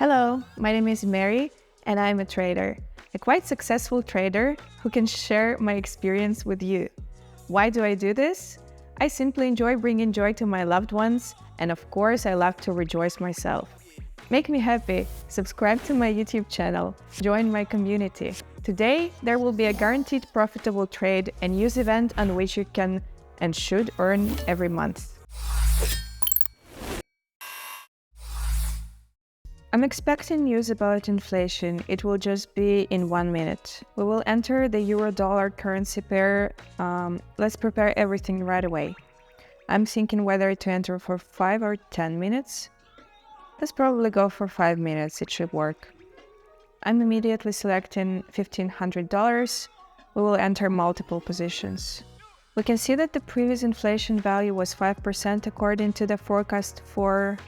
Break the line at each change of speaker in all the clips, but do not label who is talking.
Hello, my name is Mary, and I'm a trader, a quite successful trader who can share my experience with you. Why do I do this? I simply enjoy bringing joy to my loved ones, and of course, I love to rejoice myself. Make me happy, subscribe to my YouTube channel, join my community. Today, there will be a guaranteed profitable trade and news event on which you can and should earn every month. I'm expecting news about inflation. It will just be in 1 minute. We will enter the euro-dollar currency pair. Let's prepare everything right away. I'm thinking whether to enter for 5 or 10 minutes. Let's probably go for 5 minutes, it should work. I'm immediately selecting $1,500. We will enter multiple positions. We can see that the previous inflation value was 5% according to the forecast for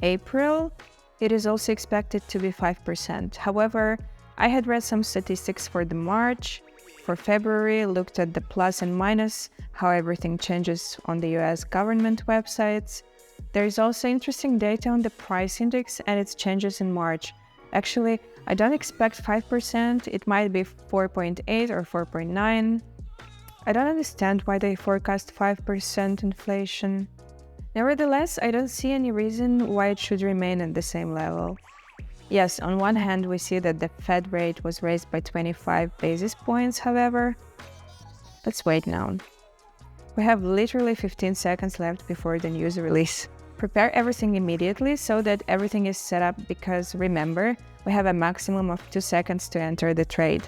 April. It is also expected to be 5%. However, I had read some statistics for the March, for February, looked at the plus and minus, how everything changes on the US government websites. There is also interesting data on the price index and its changes in March. Actually, I don't expect 5%, it might be 4.8 or 4.9. I don't understand why they forecast 5% inflation. Nevertheless, I don't see any reason why it should remain at the same level. Yes, on one hand, we see that the Fed rate was raised by 25 basis points, however. Let's wait now. We have literally 15 seconds left before the news release. Prepare everything immediately so that everything is set up because, remember, we have a maximum of 2 seconds to enter the trade.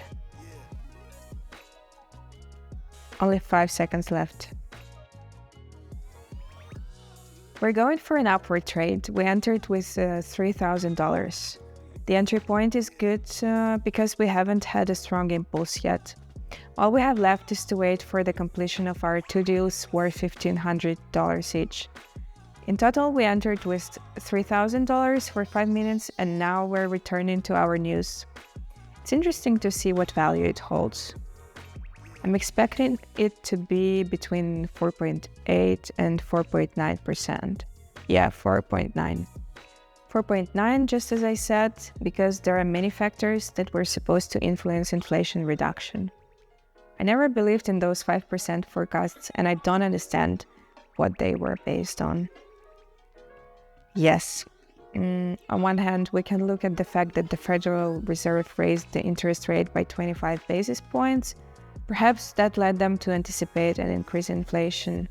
Only 5 seconds left. We're going for an upward trade. We entered with $3,000. The entry point is good because we haven't had a strong impulse yet. All we have left is to wait for the completion of our 2 deals worth $1,500 each. In total, we entered with $3,000 for 5 minutes and now we're returning to our news. It's interesting to see what value it holds. I'm expecting it to be between 4.8 and 4.9%. Yeah, 4.9. 4.9, just as I said, because there are many factors that were supposed to influence inflation reduction. I never believed in those 5% forecasts and I don't understand what they were based on. Yes, on one hand, we can look at the fact that the Federal Reserve raised the interest rate by 25 basis points. Perhaps that led them to anticipate an increase in inflation.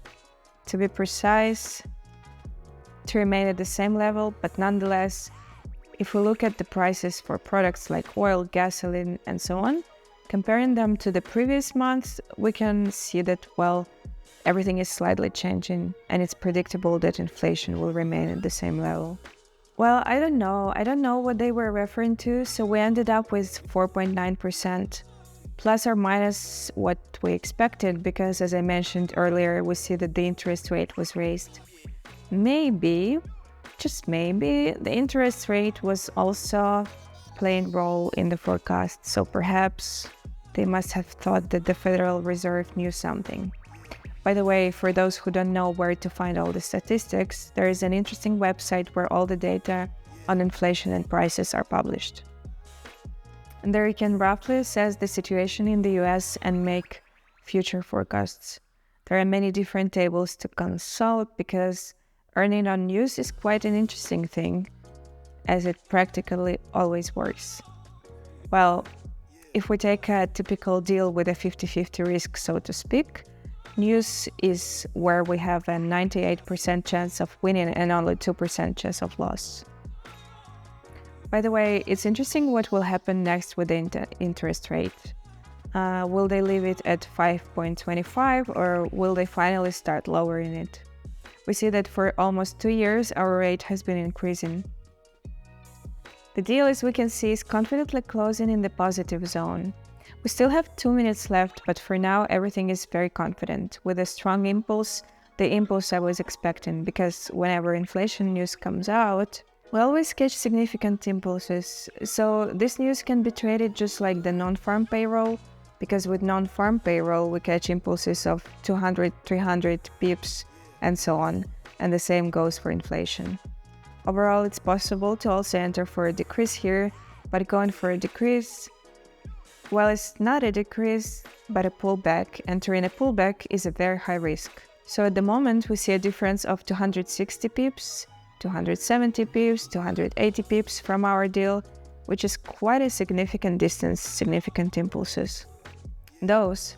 To be precise, to remain at the same level, but nonetheless, if we look at the prices for products like oil, gasoline, and so on, comparing them to the previous month, we can see that, well, everything is slightly changing and it's predictable that inflation will remain at the same level. Well, I don't know what they were referring to, so we ended up with 4.9%. Plus or minus what we expected, because as I mentioned earlier, we see that the interest rate was raised. Maybe, just maybe, the interest rate was also playing a role in the forecast, so perhaps they must have thought that the Federal Reserve knew something. By the way, for those who don't know where to find all the statistics, there is an interesting website where all the data on inflation and prices are published. And there you can roughly assess the situation in the US and make future forecasts. There are many different tables to consult because earning on news is quite an interesting thing, as it practically always works. Well, if we take a typical deal with a 50-50 risk, so to speak, news is where we have a 98% chance of winning and only 2% chance of loss. By the way, it's interesting what will happen next with the interest rate. Will they leave it at 5.25 or will they finally start lowering it? We see that for almost 2 years our rate has been increasing. The deal, as we can see, is confidently closing in the positive zone. We still have 2 minutes left, but for now everything is very confident, with a strong impulse, the impulse I was expecting, because whenever inflation news comes out, we always catch significant impulses, so this news can be traded just like the non-farm payroll, because with non-farm payroll we catch impulses of 200, 300 pips and so on, and the same goes for inflation. Overall, it's possible to also enter for a decrease here, but going for a decrease, well, it's not a decrease, but a pullback. Entering a pullback is a very high risk. So at the moment, we see a difference of 260 pips, 270 pips, 280 pips from our deal, which is quite a significant distance, significant impulses. Those.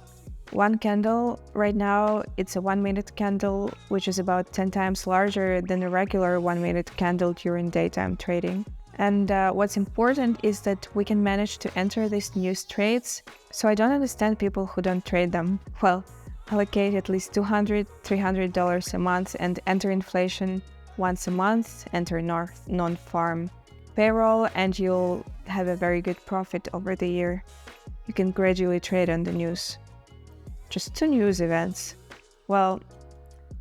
One candle, right now, it's a 1-minute candle, which is about 10 times larger than a regular 1-minute candle during daytime trading. And what's important is that we can manage to enter these new trades, so I don't understand people who don't trade them. Well, allocate at least $200, $300 a month and enter inflation once a month, enter non-farm payroll, and you'll have a very good profit over the year. You can gradually trade on the news. Just 2 news events. Well,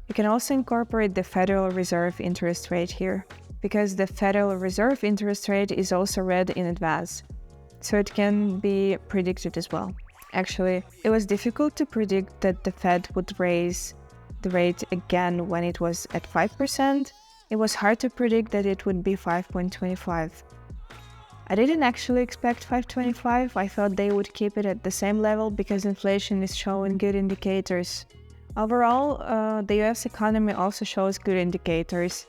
you can also incorporate the Federal Reserve interest rate here, because the Federal Reserve interest rate is also read in advance, so it can be predicted as well. Actually, it was difficult to predict that the Fed would raise the rate again when it was at 5%. It was hard to predict that it would be 5.25. I didn't actually expect 5.25. I thought they would keep it at the same level because inflation is showing good indicators. Overall, the US economy also shows good indicators,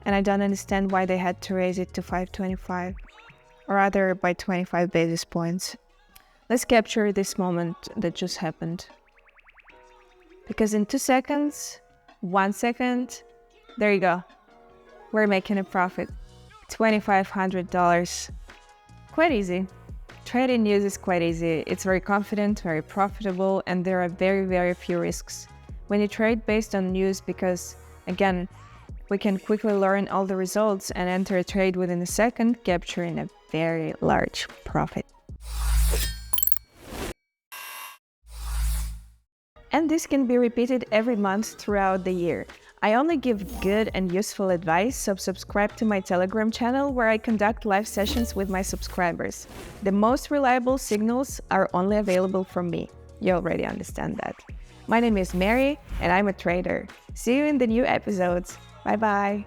and I don't understand why they had to raise it to 5.25, or rather by 25 basis points. Let's capture this moment that just happened. Because in 2 seconds, 1 second, there you go. We're making a profit. $2,500. Quite easy. Trading news is quite easy. It's very confident, very profitable, and there are very, very few risks. When you trade based on news, because again, we can quickly learn all the results and enter a trade within a second, capturing a very large profit. And this can be repeated every month throughout the year. I only give good and useful advice, so subscribe to my Telegram channel where I conduct live sessions with my subscribers. The most reliable signals are only available from me. You already understand that. My name is Mary and I'm a trader. See you in the new episodes. Bye bye.